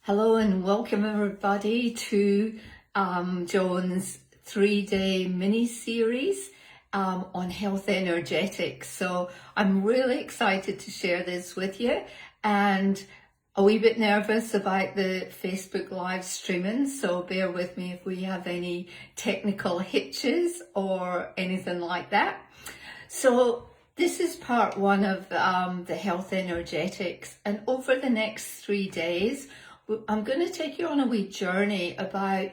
Hello and welcome everybody to Joan's 3-day mini-series on health energetics. So I'm really excited to share this with you, and a wee bit nervous about the Facebook live streaming, so bear with me if we have any technical hitches or anything like that. So this is part one of the health energetics, and over the next 3 days I'm going to take you on a wee journey about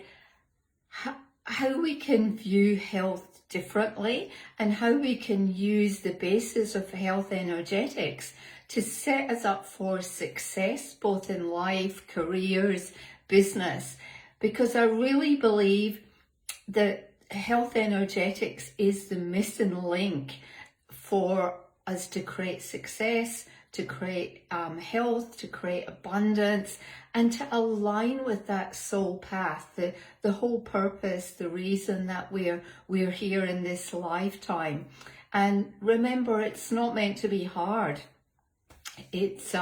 how we can view health differently and how we can use the basis of health energetics to set us up for success, both in life, careers, business. Because I really believe that health energetics is the missing link for us to create success, to create health, to create abundance, and to align with that soul path, the whole purpose, the reason that we're here in this lifetime. And remember, it's not meant to be hard. It's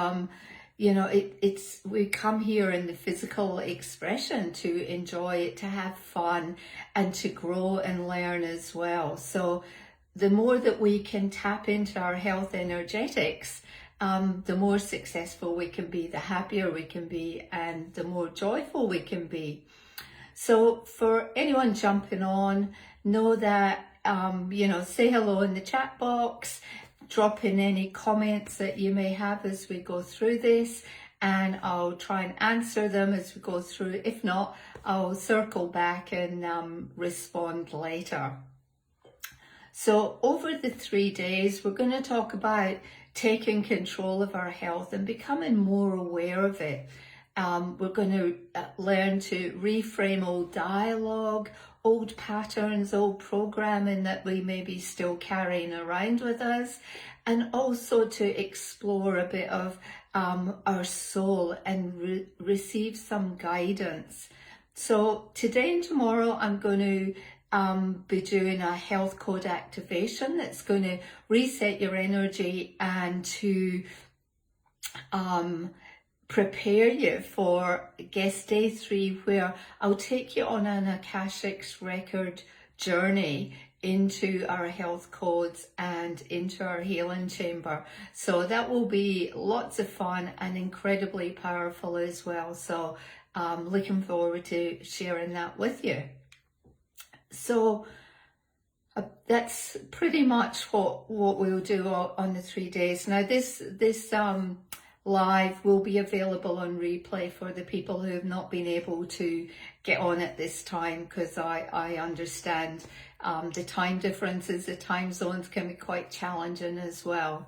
we come here in the physical expression to enjoy it, to have fun, and to grow and learn as well. So the more that we can tap into our health energetics, the more successful we can be, the happier we can be, and the more joyful we can be. So for anyone jumping on, know that, say hello in the chat box, drop in any comments that you may have as we go through this, and I'll try and answer them as we go through. If not, I'll circle back and respond later. So over the 3 days, we're going to talk about taking control of our health and becoming more aware of it. We're going to learn to reframe old dialogue, old patterns, old programming that we may be still carrying around with us, and also to explore a bit of our soul and receive some guidance. So today and tomorrow I'm going to be doing a health code activation that's going to reset your energy and to prepare you for guest day 3, where I'll take you on an Akashic record journey into our health codes and into our healing chamber. So that will be lots of fun and incredibly powerful as well. So looking forward to sharing that with you. So that's pretty much what we'll do on the 3 days. Now this live will be available on replay for the people who have not been able to get on at this time, because I understand the time differences, the time zones can be quite challenging as well.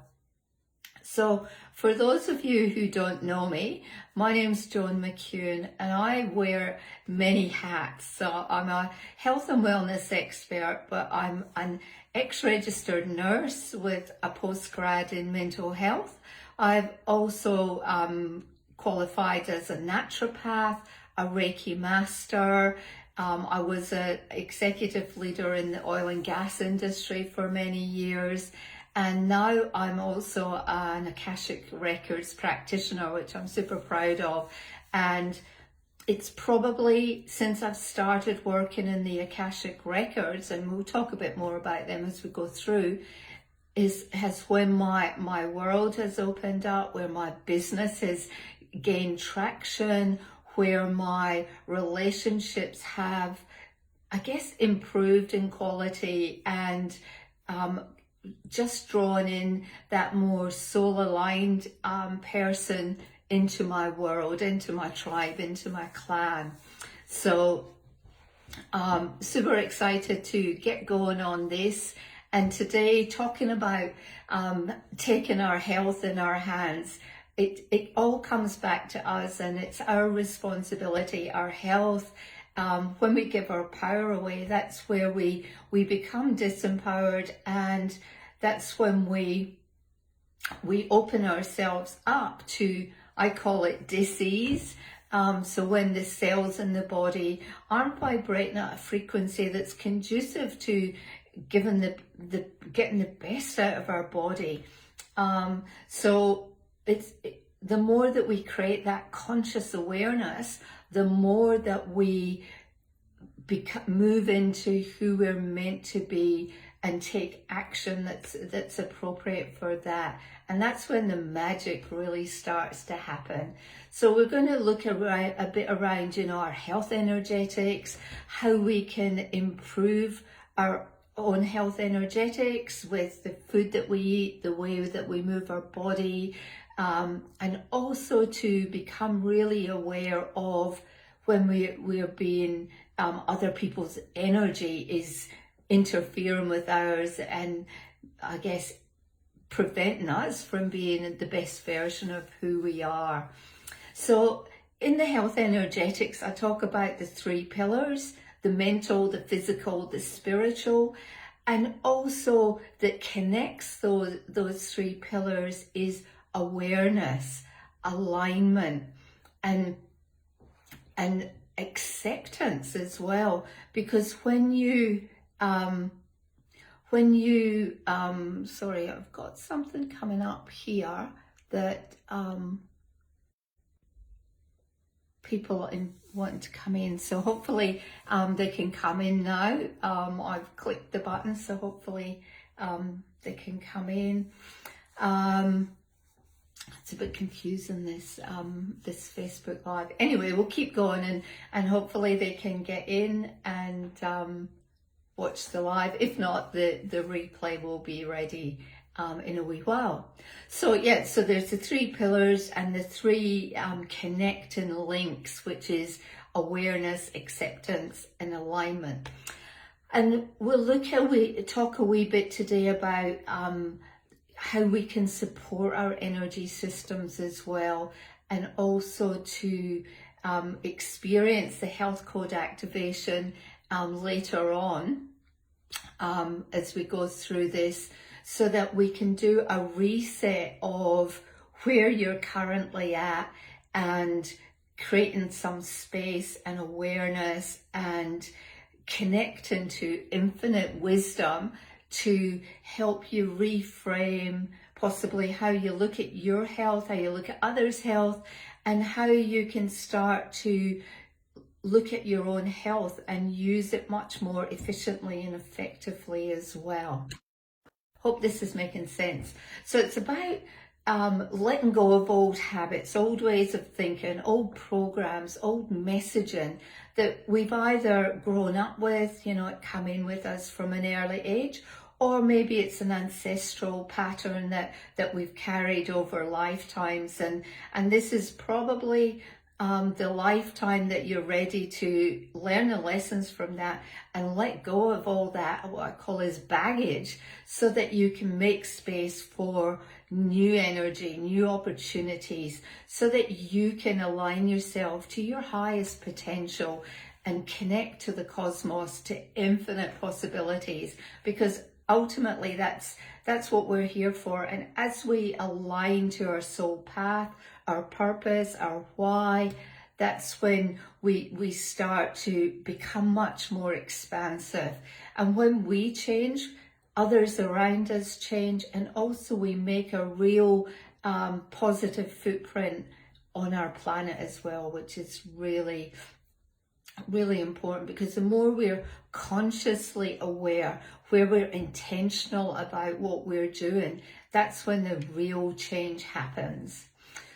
So for those of you who don't know me, my name's Joan McEwen and I wear many hats. So I'm a health and wellness expert, but I'm an ex-registered nurse with a postgrad in mental health. I've also qualified as a naturopath, a Reiki master. I was an executive leader in the oil and gas industry for many years. And now I'm also an Akashic Records practitioner, which I'm super proud of. And it's probably since I've started working in the Akashic Records, and we'll talk a bit more about them as we go through, has when my world has opened up, where my business has gained traction, where my relationships have, I guess, improved in quality, and just drawn in that more soul-aligned person into my world, into my tribe, into my clan. So super excited to get going on this. And today, talking about taking our health in our hands, it all comes back to us, and it's our responsibility, our health. When we give our power away, that's where we become disempowered, and that's when we open ourselves up to, I call it dis-ease. So when the cells in the body aren't vibrating at a frequency that's conducive to getting the best out of our body. So the more that we create that conscious awareness, the more that we move into who we're meant to be and take action that's appropriate for that. And that's when the magic really starts to happen. So we're going to look around, a bit around, you know, our health energetics, how we can improve our own health energetics with the food that we eat, the way that we move our body, and also to become really aware of when we're being, other people's energy is interfering with ours, and I guess preventing us from being the best version of who we are. So in the health energetics, I talk about the 3 pillars: the mental, the physical, the spiritual, and also that connects those 3 pillars is awareness, alignment, and acceptance as well. Because when you sorry, I've got something coming up here that people wanting to come in, so hopefully they can come in now. I've clicked the button, so hopefully they can come in. It's a bit confusing, this this Facebook Live. Anyway, we'll keep going, and hopefully they can get in and watch the live. If not, the replay will be ready in a wee while. So yeah, so there's the 3 pillars and the 3 connecting links, which is awareness, acceptance, and alignment. And we'll talk a wee bit today about how we can support our energy systems as well, and also to experience the health code activation later on as we go through this, so that we can do a reset of where you're currently at and creating some space and awareness and connecting to infinite wisdom to help you reframe possibly how you look at your health, how you look at others' health, and how you can start to look at your own health and use it much more efficiently and effectively as well. Hope this is making sense. So it's about letting go of old habits, old ways of thinking, old programs, old messaging that we've either grown up with, you know, it come in with us from an early age, or maybe it's an ancestral pattern that we've carried over lifetimes, and this is probably the lifetime that you're ready to learn the lessons from that and let go of all that, what I call as baggage, so that you can make space for new energy, new opportunities, so that you can align yourself to your highest potential and connect to the cosmos, to infinite possibilities, because ultimately that's what we're here for. And as we align to our soul path, our purpose, our why, that's when we start to become much more expansive. And when we change, others around us change, and also we make a real positive footprint on our planet as well, which is really, really important, because the more we're consciously aware, where we're intentional about what we're doing, that's when the real change happens.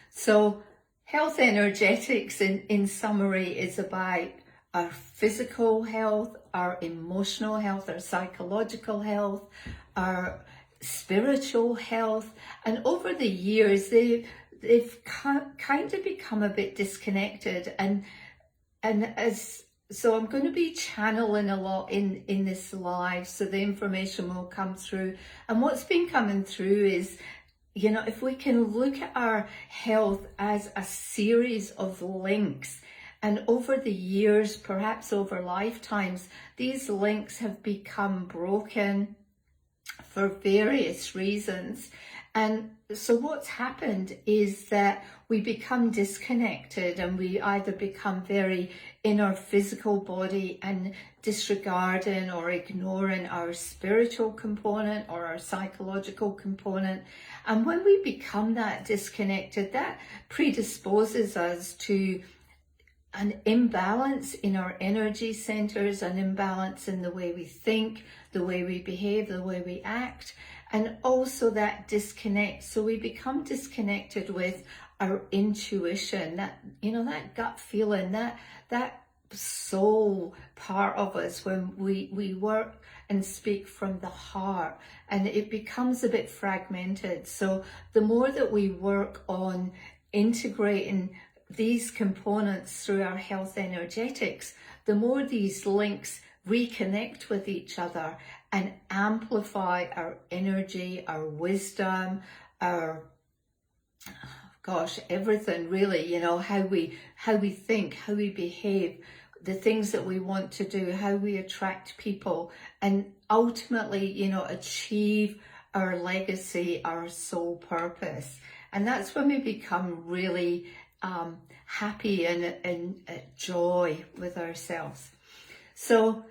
So health energetics in summary is about our physical health, our emotional health, our psychological health, our spiritual health. And over the years, they've kind of become a bit disconnected. So I'm going to be channeling a lot in this live, so the information will come through. And what's been coming through is, you know, if we can look at our health as a series of links, and over the years, perhaps over lifetimes, these links have become broken for various reasons. And so what's happened is that we become disconnected, and we either become very in our physical body and disregarding or ignoring our spiritual component or our psychological component. And when we become that disconnected, that predisposes us to an imbalance in our energy centers, an imbalance in the way we think, the way we behave, the way we act, and also that disconnect. So we become disconnected with our intuition, that, that gut feeling, that soul part of us when we work and speak from the heart, and it becomes a bit fragmented. So the more that we work on integrating these components through our health energetics, the more these links reconnect with each other and amplify our energy, our wisdom, our everything really, how we think, how we behave, the things that we want to do, how we attract people, and ultimately, achieve our legacy, our soul purpose. And that's when we become really happy and joy with ourselves. So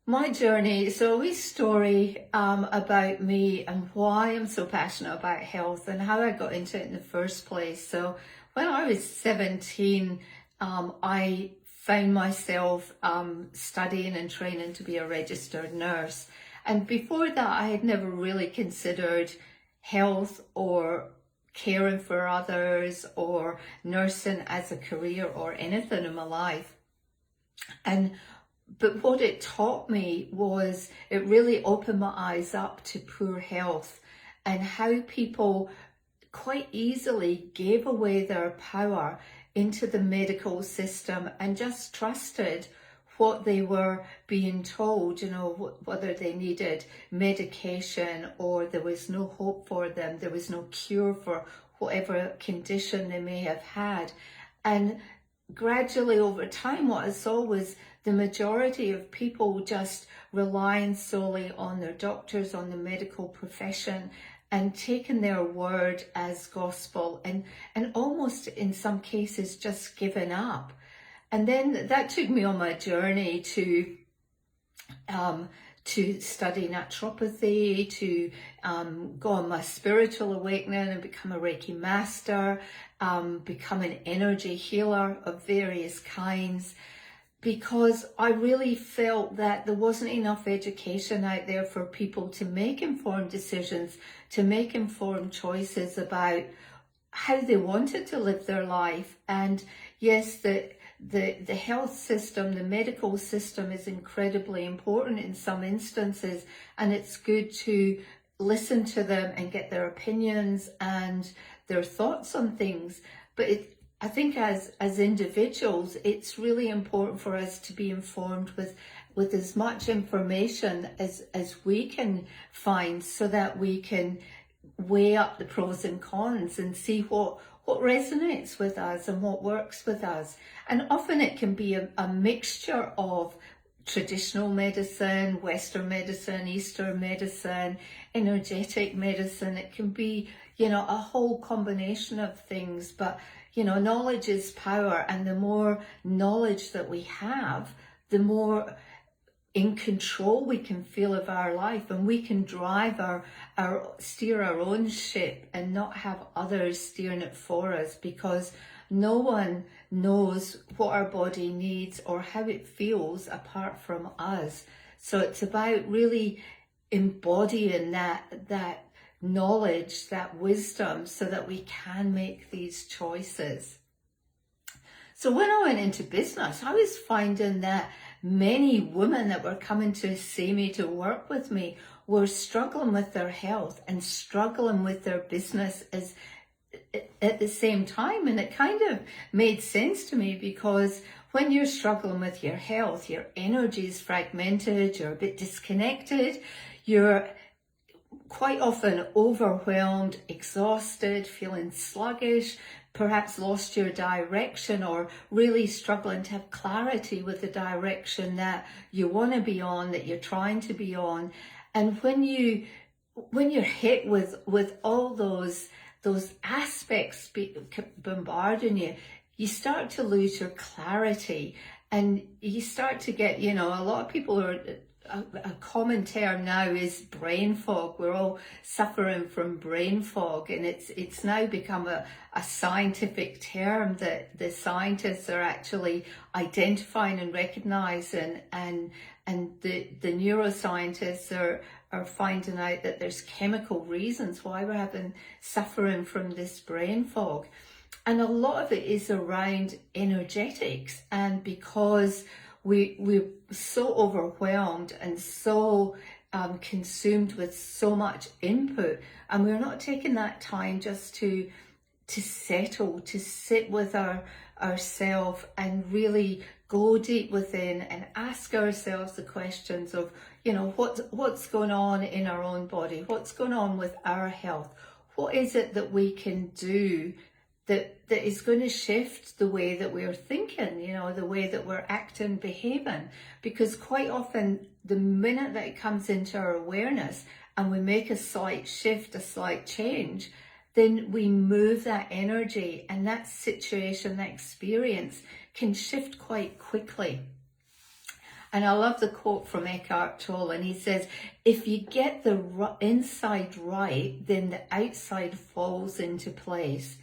my journey, so a wee story about me and why I'm so passionate about health and how I got into it in the first place. So when I was 17, I found myself studying and training to be a registered nurse. And before that, I had never really considered health or caring for others or nursing as a career or anything in my life. But what it taught me was it really opened my eyes up to poor health and how people quite easily gave away their power into the medical system and just trusted what they were being told, whether they needed medication or there was no hope for them, there was no cure for whatever condition they may have had. And gradually over time, what I saw was the majority of people just relying solely on their doctors, on the medical profession, and taking their word as gospel, and almost in some cases just giving up. And then that took me on my journey to study naturopathy, to go on my spiritual awakening and become a Reiki master, become an energy healer of various kinds, because I really felt that there wasn't enough education out there for people to make informed decisions, to make informed choices about how they wanted to live their life. And yes, the health system, the medical system is incredibly important in some instances, and it's good to listen to them and get their opinions and their thoughts on things. But I think as individuals, it's really important for us to be informed with as much information as we can find, so that we can weigh up the pros and cons and see what resonates with us and what works with us. And often it can be a mixture of traditional medicine, Western medicine, Eastern medicine, energetic medicine. It can be, a whole combination of things. But, knowledge is power. And the more knowledge that we have, the more in control we can feel of our life, and we can drive steer our own ship and not have others steering it for us, because no one knows what our body needs or how it feels apart from us. So it's about really embodying that knowledge, that wisdom, so that we can make these choices. So when I went into business, I was finding that many women that were coming to see me, to work with me, were struggling with their health and struggling with their business at the same time. And it kind of made sense to me, because when you're struggling with your health, your energy is fragmented, you're a bit disconnected, you're quite often overwhelmed, exhausted, feeling sluggish, perhaps lost your direction, or really struggling to have clarity with the direction that you want to be on, that you're trying to be on. And when you when you're hit with all those aspects bombarding you, you start to lose your clarity, and you start to get, you know, a lot of people are, a common term now is brain fog. We're all suffering from brain fog, and it's now become a scientific term that the scientists are actually identifying and recognizing, and the neuroscientists are finding out that there's chemical reasons why we're suffering from this brain fog. And a lot of it is around energetics, and because we're so overwhelmed and so consumed with so much input, and we're not taking that time just to settle, to sit with ourselves and really go deep within and ask ourselves the questions of, you know, what's going on in our own body, what's going on with our health, what is it that we can do that is going to shift the way that we're thinking, you know, the way that we're acting, behaving. Because quite often, the minute that it comes into our awareness and we make a slight shift, a slight change, then we move that energy, and that situation, that experience can shift quite quickly. And I love the quote from Eckhart Tolle, and he says, if you get the inside right, then the outside falls into place.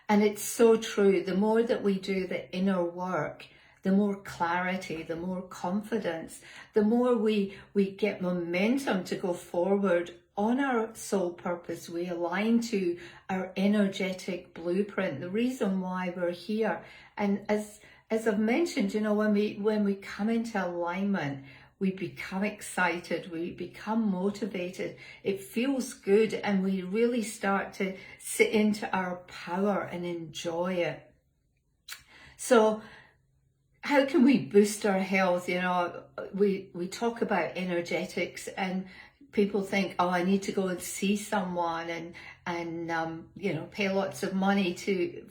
And it's so true. The more that we do the inner work, the more clarity, the more confidence, the more we get momentum to go forward on our soul purpose. We align to our energetic blueprint, the reason why we're here. And as I've mentioned, you know, when we come into alignment, we become excited, we become motivated, it feels good, and we really start to sit into our power and enjoy it. So how can we boost our health? You know, we talk about energetics, and people think, oh, I need to go and see someone and you know, pay lots of money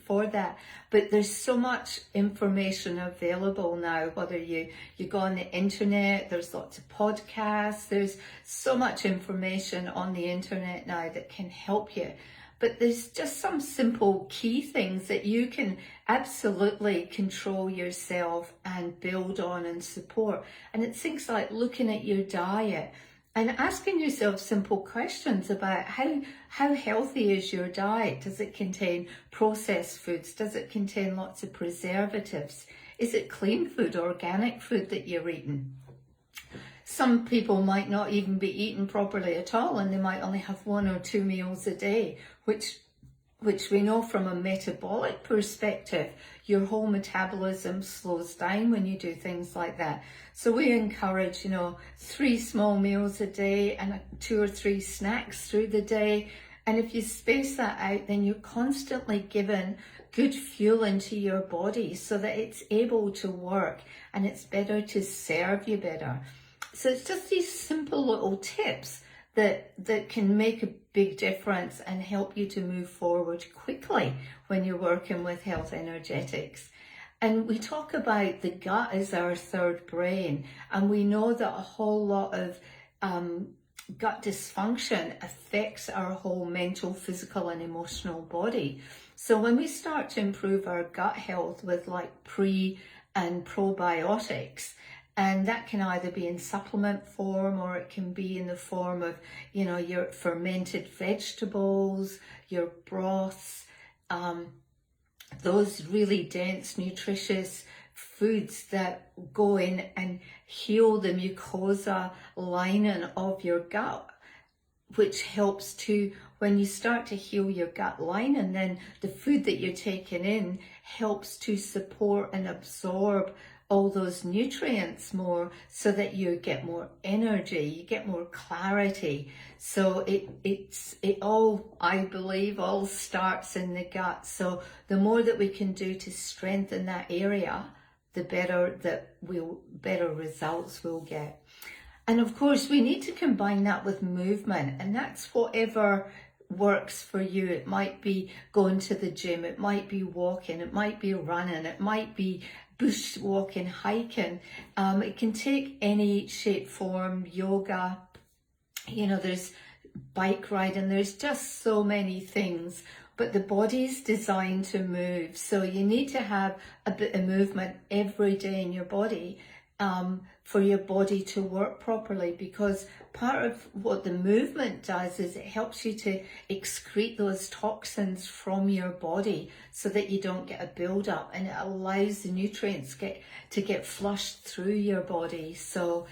for that. But there's so much information available now, whether you go on the internet, there's lots of podcasts, there's so much information on the internet now that can help you. But there's just some simple key things that you can absolutely control yourself and build on and support. And it's things like looking at your diet and asking yourself simple questions about how healthy is your diet? Does it contain processed foods? Does it contain lots of preservatives? Is it clean food, organic food that you're eating? Some people might not even be eating properly at all, and they might only have 1 or 2 meals a day, which we know from a metabolic perspective, your whole metabolism slows down when you do things like that. So we encourage, you know, 3 small meals a day and 2 or 3 snacks through the day. And if you space that out, then you're constantly giving good fuel into your body so that it's able to work and it's better to serve you better. So it's just these simple little tips that can make a big difference and help you to move forward quickly when you're working with health energetics. And we talk about the gut as our third brain, and we know that a whole lot of gut dysfunction affects our whole mental, physical and emotional body. So when we start to improve our gut health with like pre and probiotics, and that can either be in supplement form or it can be in the form of, you know, your fermented vegetables, your broths, those really dense, nutritious foods that go in and heal the mucosa lining of your gut, which helps to, when you start to heal your gut lining, then the food that you're taking in helps to support and absorb all those nutrients more, so that you get more energy, you get more clarity. So it all, I believe, all starts in the gut. So the more that we can do to strengthen that area, the better results we'll get. And of course, we need to combine that with movement, and that's whatever works for you. It might be going to the gym, it might be walking, it might be running, it might be bush walking, hiking. It can take any shape, form, yoga. You know, there's bike ride, and there's just so many things. But the body's designed to move, so you need to have a bit of movement every day in your body for your body to work properly, because part of what the movement does is it helps you to excrete those toxins from your body so that you don't get a build-up, and it allows the nutrients to get flushed through your body. So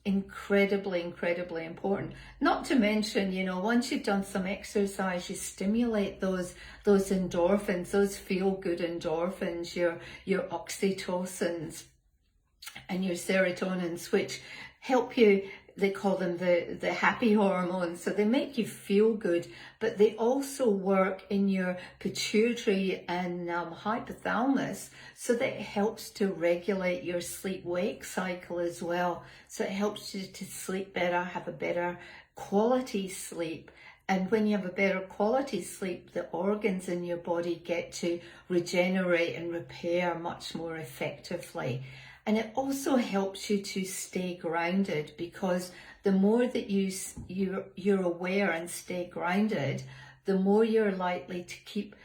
incredibly important. Not to mention, you know, once you've done some exercise, you stimulate those endorphins, those feel-good endorphins, your oxytocins and your serotonins, which help you. They call them the happy hormones. So they make you feel good, but they also work in your pituitary and hypothalamus, so that it helps to regulate your sleep-wake cycle as well. So it helps you to sleep better, have a better quality sleep. And when you have a better quality sleep, the organs in your body get to regenerate and repair much more effectively. And it also helps you to stay grounded, because the more that you're aware and stay grounded, the more you're likely to keep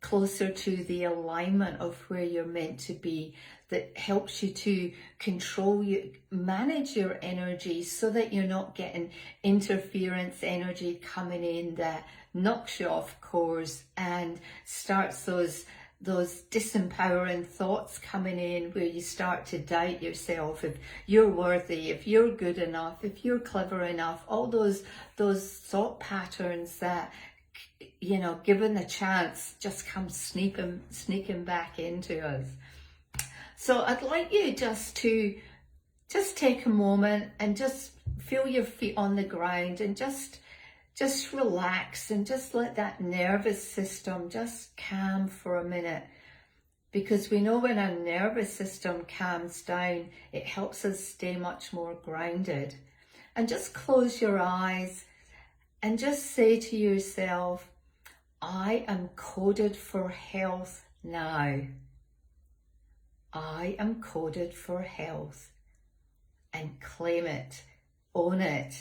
closer to the alignment of where you're meant to be. That helps you to manage your energy, so that you're not getting interference energy coming in that knocks you off course and starts those disempowering thoughts coming in, where you start to doubt yourself, if you're worthy, if you're good enough, if you're clever enough, all those thought patterns that, you know, given the chance, just come sneaking back into us. So I'd like you just take a moment and just feel your feet on the ground, and just relax, and just let that nervous system just calm for a minute. Because we know when our nervous system calms down, it helps us stay much more grounded. And just close your eyes and just say to yourself, I am coded for health now. I am coded for health. And claim it, own it,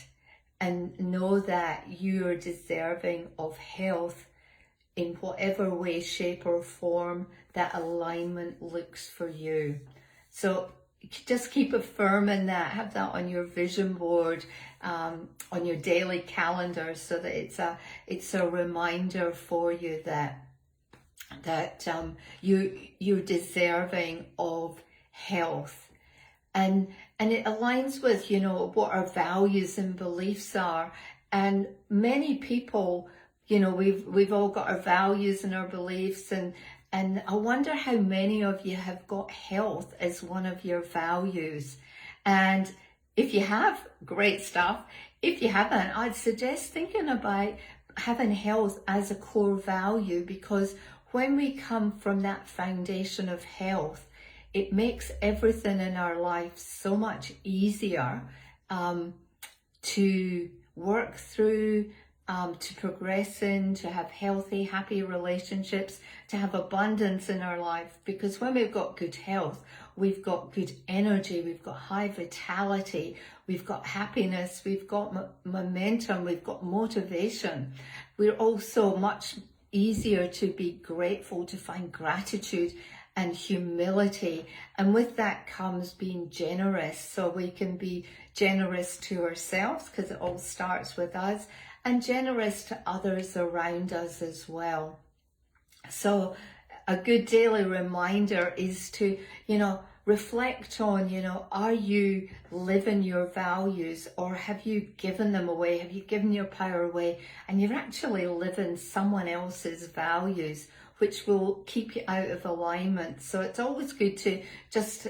and know that you are deserving of health in whatever way, shape or form that alignment looks for you. So just keep affirming that, have that on your vision board, on your daily calendar, so that it's a reminder for you that you're deserving of health. And it aligns with, you know, what our values and beliefs are. And many people, you know, we've all got our values and our beliefs, and I wonder how many of you have got health as one of your values. And if you have, great stuff. If you haven't, I'd suggest thinking about having health as a core value, because when we come from that foundation of health, it makes everything in our life so much easier to work through, to progress in, to have healthy, happy relationships, to have abundance in our life. Because when we've got good health, we've got good energy, we've got high vitality, we've got happiness, we've got momentum, we've got motivation. We're also much easier to be grateful, to find gratitude and humility. And with that comes being generous. So we can be generous to ourselves, because it all starts with us, and generous to others around us as well. So a good daily reminder is to, you know, reflect on, you know, are you living your values, or have you given them away? Have you given your power away, and you're actually living someone else's values, which will keep you out of alignment? So it's always good to just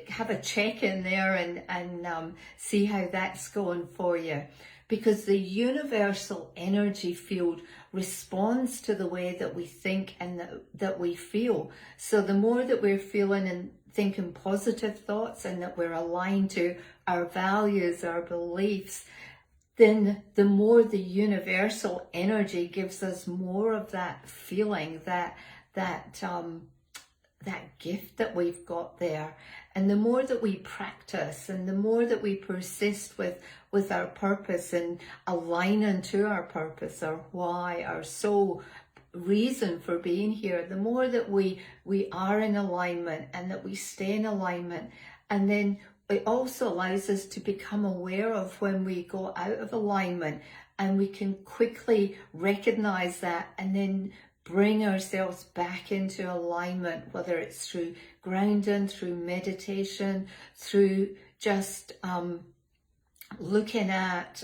have a check in there and see how that's going for you. Because the universal energy field responds to the way that we think and that we feel. So the more that we're feeling and thinking positive thoughts, and that we're aligned to our values, our beliefs, then the more the universal energy gives us more of that feeling, that gift that we've got there. And the more that we practice and the more that we persist with our purpose and aligning to our purpose, our why, our soul reason for being here, the more that we are in alignment and that we stay in alignment. And then it also allows us to become aware of when we go out of alignment, and we can quickly recognize that and then bring ourselves back into alignment, whether it's through grounding, through meditation, through just looking at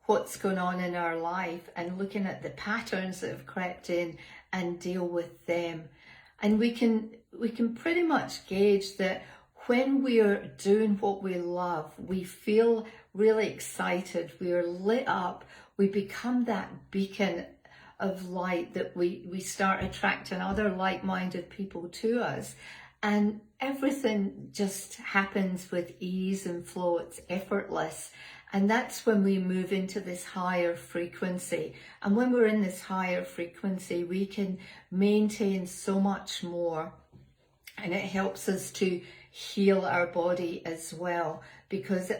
what's going on in our life and looking at the patterns that have crept in and deal with them. And we can pretty much gauge that when we are doing what we love, we feel really excited, we are lit up, we become that beacon of light that we start attracting other like-minded people to us, and everything just happens with ease and flow. It's effortless, and that's when we move into this higher frequency. And when we're in this higher frequency, we can maintain so much more, and it helps us to heal our body as well, because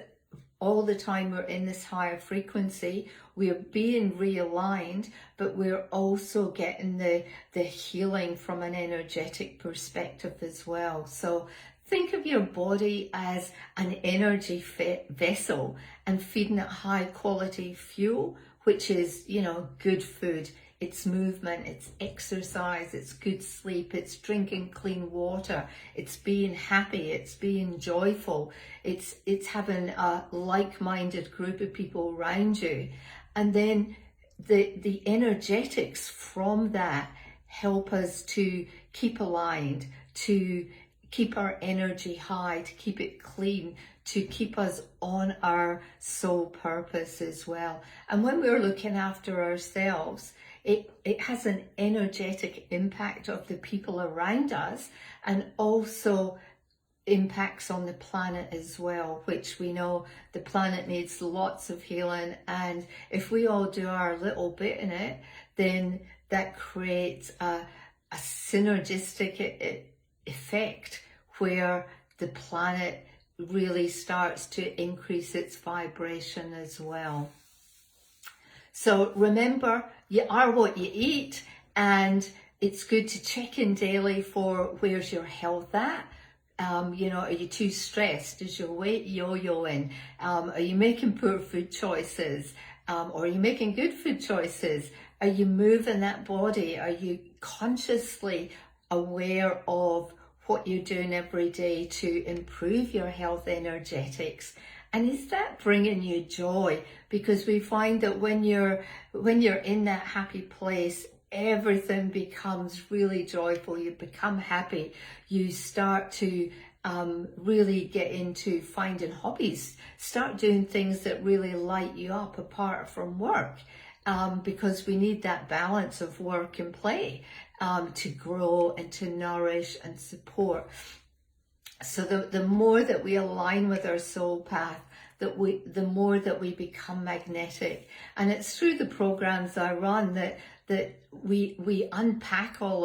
all the time we're in this higher frequency, we're being realigned, but we're also getting the healing from an energetic perspective as well. So think of your body as an energy vessel and feeding it high quality fuel, which is, good food. It's movement, it's exercise, it's good sleep, it's drinking clean water, it's being happy, it's being joyful, it's having a like-minded group of people around you. And then the energetics from that help us to keep aligned, to keep our energy high, to keep it clean, to keep us on our soul purpose as well. And when we're looking after ourselves, it has an energetic impact of the people around us, and also impacts on the planet as well, which we know the planet needs lots of healing. And if we all do our little bit in it, then that creates a synergistic effect where the planet really starts to increase its vibration as well. So remember, you are what you eat, and it's good to check in daily for where's your health at. Are you too stressed? Is your weight yo-yoing? Are you making poor food choices? Or are you making good food choices? Are you moving that body? Are you consciously aware of what you're doing every day to improve your health energetics? And is that bringing you joy? Because we find that when you're in that happy place, everything becomes really joyful. You become happy. You start to really get into finding hobbies. Start doing things that really light you up apart from work, because we need that balance of work and play to grow and to nourish and support. So the more that we align with our soul path, the more that we become magnetic. And it's through the programs I run that we unpack all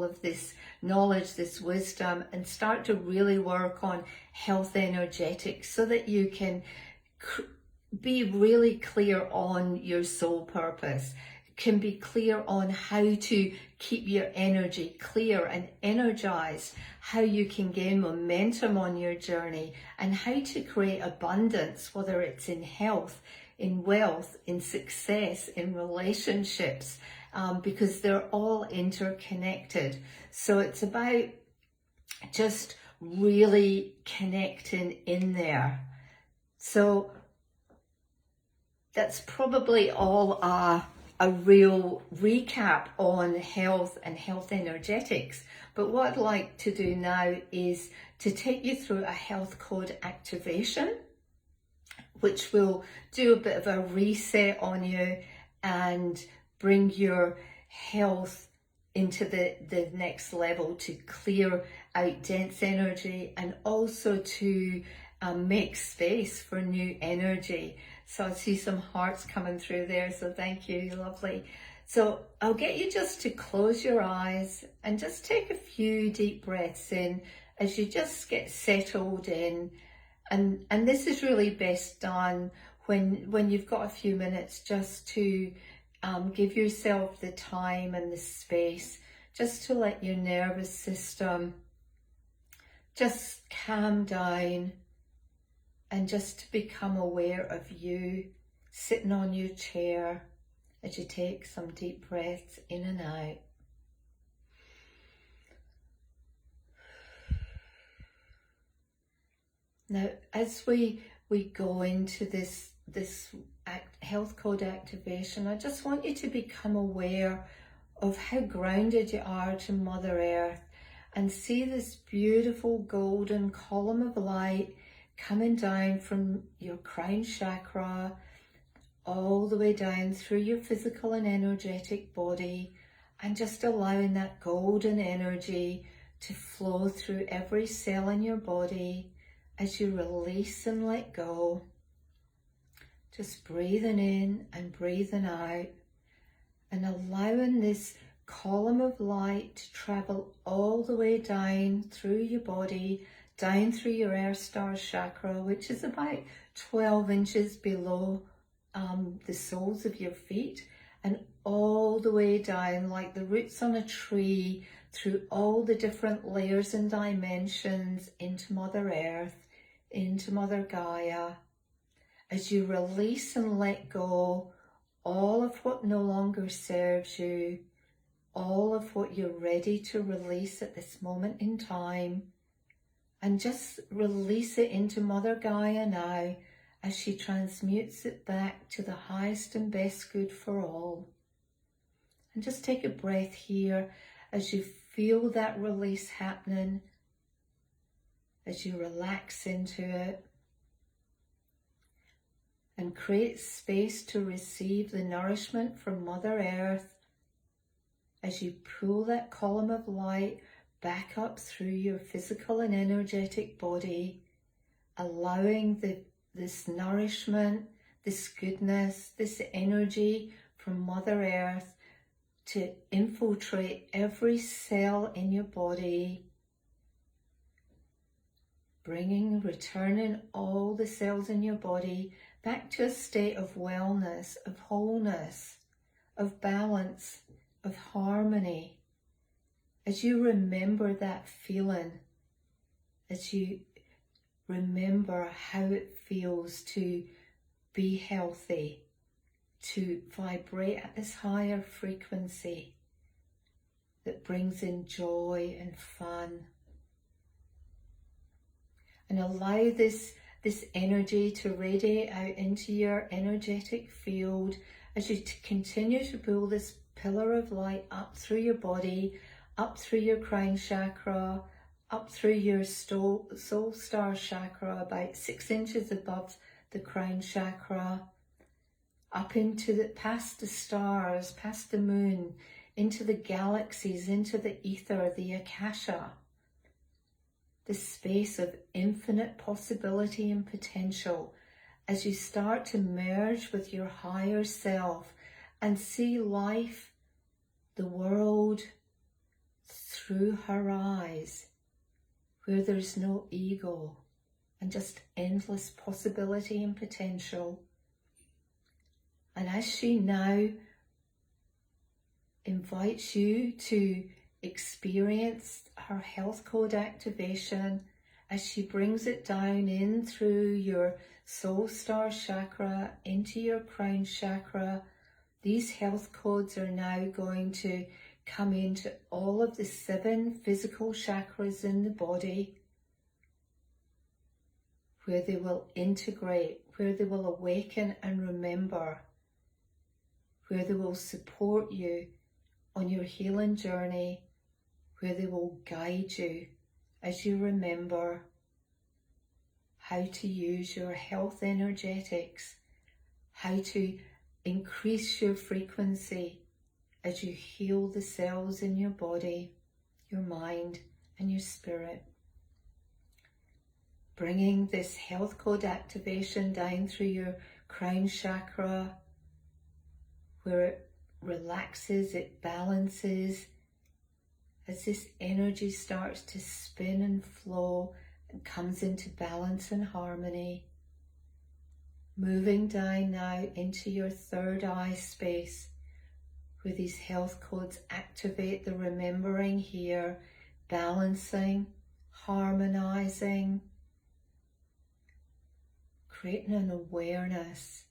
of this knowledge, this wisdom, and start to really work on health energetics, so that you can be really clear on your soul purpose, can be clear on how to keep your energy clear and energized, how you can gain momentum on your journey, and how to create abundance, whether it's in health, in wealth, in success, in relationships, because they're all interconnected. So it's about just really connecting in there. So that's probably all a real recap on health and health energetics. But what I'd like to do now is to take you through a health code activation, which will do a bit of a reset on you and bring your health into the next level, to clear out dense energy and also to make space for new energy. So I see some hearts coming through there, so thank you, lovely. So I'll get you just to close your eyes and just take a few deep breaths in as you just get settled in. And this is really best done when you've got a few minutes just to give yourself the time and the space just to let your nervous system just calm down and just to become aware of you sitting on your chair as you take some deep breaths in and out. Now, as we go into this health code activation, I just want you to become aware of how grounded you are to Mother Earth and see this beautiful golden column of light coming down from your crown chakra all the way down through your physical and energetic body, and just allowing that golden energy to flow through every cell in your body as you release and let go. Just breathing in and breathing out, and allowing this column of light to travel all the way down through your body, down through your Earth Star chakra, which is about 12 inches below the soles of your feet, and all the way down like the roots on a tree through all the different layers and dimensions into Mother Earth, into Mother Gaia, as you release and let go all of what no longer serves you, all of what you're ready to release at this moment in time, and just release it into Mother Gaia now as she transmutes it back to the highest and best good for all. And just take a breath here as you feel that release happening, as you relax into it and create space to receive the nourishment from Mother Earth as you pull that column of light back up through your physical and energetic body, allowing this nourishment, this goodness, this energy from Mother Earth to infiltrate every cell in your body, returning all the cells in your body back to a state of wellness, of wholeness, of balance, of harmony. As you remember that feeling, as you remember how it feels to be healthy, to vibrate at this higher frequency that brings in joy and fun. And allow this energy to radiate out into your energetic field as you continue to pull this pillar of light up through your body, up through your crown chakra, up through your soul star chakra, about 6 inches above the crown chakra, up into past the stars, past the moon, into the galaxies, into the ether, the akasha, this space of infinite possibility and potential as you start to merge with your higher self and see life, the world, through her eyes, where there's no ego and just endless possibility and potential. And as she now invites you to experience her health code activation, as she brings it down in through your soul star chakra into your crown chakra, these health codes are now going to come into all of the 7 physical chakras in the body, where they will integrate, where they will awaken and remember, where they will support you on your healing journey, where they will guide you as you remember how to use your health energetics, how to increase your frequency as you heal the cells in your body, your mind and your spirit. Bringing this health code activation down through your crown chakra, where it relaxes, it balances, as this energy starts to spin and flow and comes into balance and harmony. Moving down now into your third eye space, where these health codes activate the remembering here, balancing, harmonizing, creating an awareness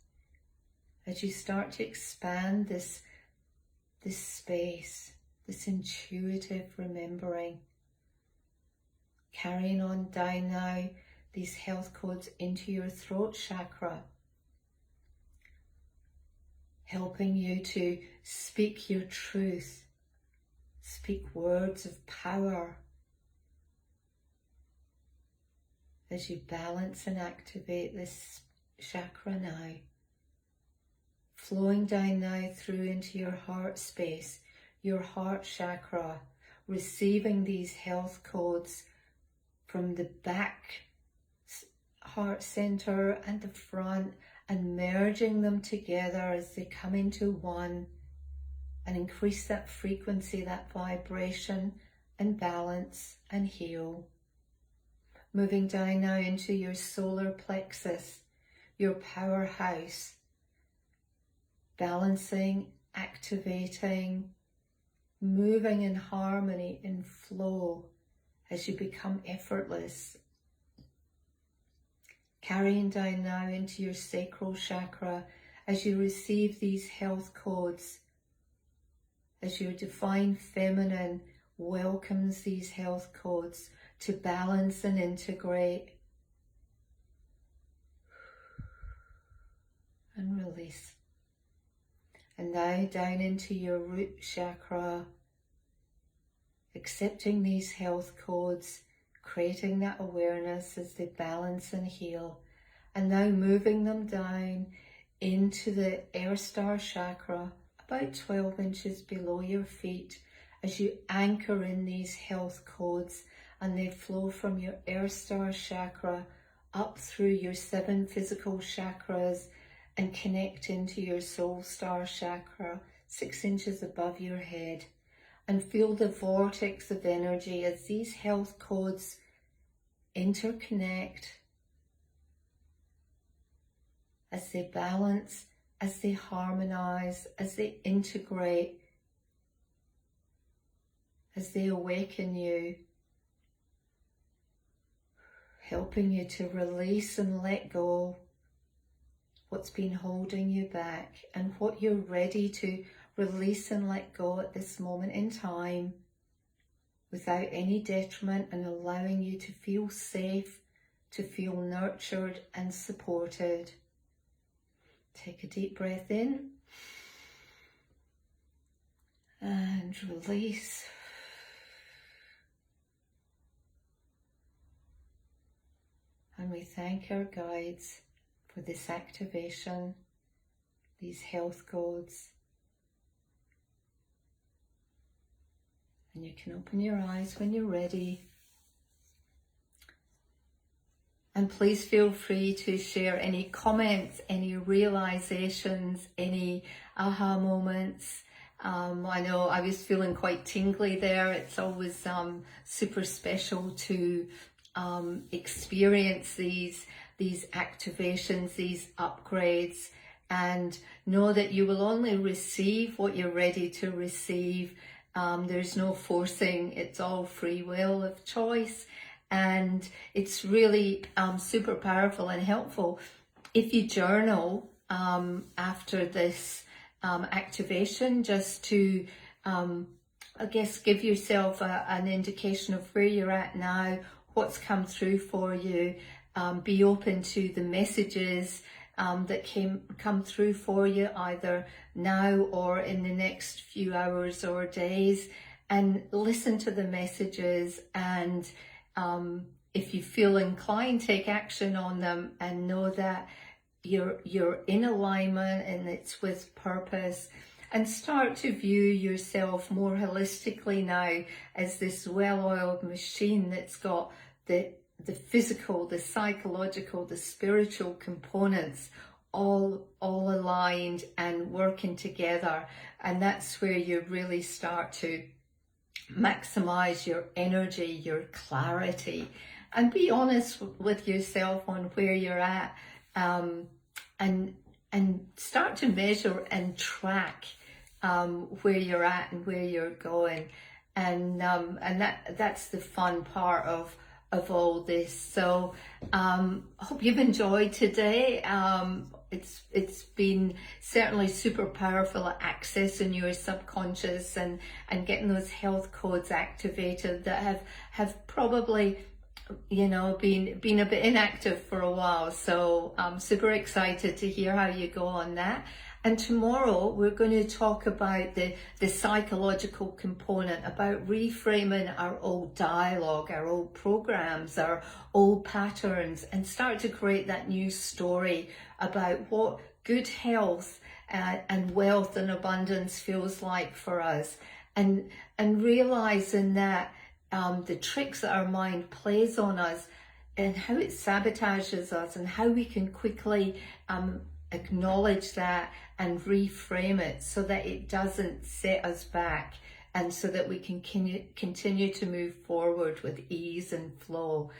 as you start to expand this space, this intuitive remembering. Carrying on down now, these health codes into your throat chakra, helping you to speak your truth, speak words of power as you balance and activate this chakra now. Flowing down now through into your heart space, your heart chakra, receiving these health codes from the back heart center and the front, and merging them together as they come into one, and increase that frequency, that vibration, and balance and heal. Moving down now into your solar plexus, your powerhouse, balancing, activating, moving in harmony, in flow, as you become effortless. Carrying down now into your sacral chakra as you receive these health codes, as your divine feminine welcomes these health codes to balance and integrate and release. And now down into your root chakra, accepting these health codes, creating that awareness as they balance and heal, and now moving them down into the earth star chakra, about 12 inches below your feet, as you anchor in these health codes, and they flow from your earth star chakra up through your 7 physical chakras and connect into your soul star chakra, 6 inches above your head. And feel the vortex of energy as these health codes interconnect, as they balance, as they harmonize, as they integrate, as they awaken you, helping you to release and let go what's been holding you back, and what you're ready to release and let go at this moment in time, without any detriment, and allowing you to feel safe, to feel nurtured and supported. Take a deep breath in and release. And we thank our guides for this activation, these health codes. And you can open your eyes when you're ready. And please feel free to share any comments, any realizations, any aha moments. I know I was feeling quite tingly there. It's always super special to experience these activations, these upgrades, and know that you will only receive what you're ready to receive. There's no forcing, it's all free will of choice, and it's really super powerful and helpful if you journal after this activation, just to I guess give yourself an indication of where you're at now, what's come through for you. Be open to the messages that come through for you, either now or in the next few hours or days, and listen to the messages, and if you feel inclined, take action on them, and know that you're in alignment and it's with purpose. And start to view yourself more holistically now as this well-oiled machine that's got the physical, the psychological, the spiritual components all aligned and working together. And that's where you really start to maximize your energy, your clarity, and be honest with yourself on where you're at, and start to measure and track where you're at and where you're going, and that's the fun part of all this. So hope you've enjoyed today. It's been certainly super powerful at accessing your subconscious and getting those health codes activated that have probably, you know, been a bit inactive for a while. So I'm super excited to hear how you go on that. And tomorrow we're going to talk about the psychological component, about reframing our old dialogue, our old programs, our old patterns, and start to create that new story about what good health and wealth and abundance feels like for us, and realizing that the tricks that our mind plays on us and how it sabotages us, and how we can quickly acknowledge that and reframe it so that it doesn't set us back, and so that we can continue to move forward with ease and flow.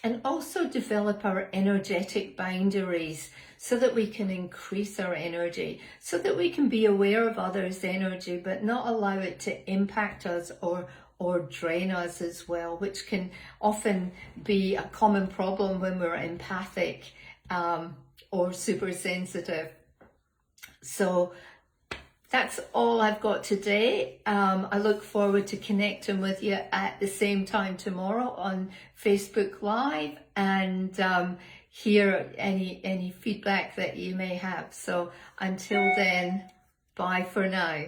And also develop our energetic boundaries so that we can increase our energy, so that we can be aware of others' energy but not allow it to impact us or drain us as well, which can often be a common problem when we're empathic or super sensitive. So that's all I've got today. I look forward to connecting with you at the same time tomorrow on Facebook Live, and hear any feedback that you may have. So until then, bye for now.